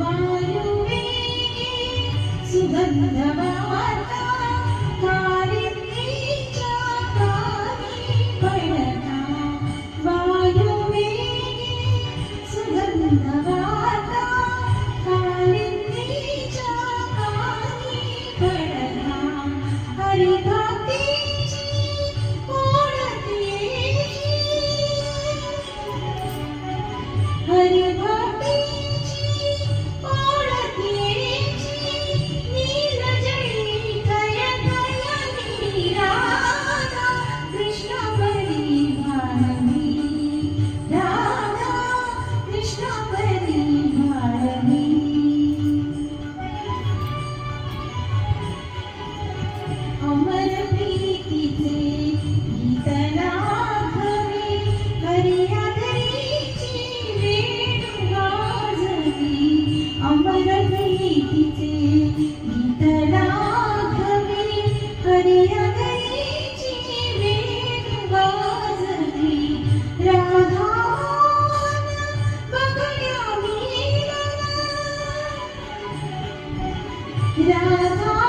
वायुवेगे सुगंधवार्ता कालिंदीच्या कानी पडता वायुवेगे सुगंधवार्ता कालिंदीच्या कानी पडता हरिभक्तीची ओढतीची हरिभक्तीची ओढतीची नीलजळी थय थयनी राधा कृष्णापरी भाळवी राधा कृष्णापरी भाळवी अमर प्रीतीचे गीत लाभवे हरियादरीची वेणू वाजवी अमर प्रीतीचे गीत लाभवे हरियादरीची वेणू वाजवी राधान बघण्या मिलन राधा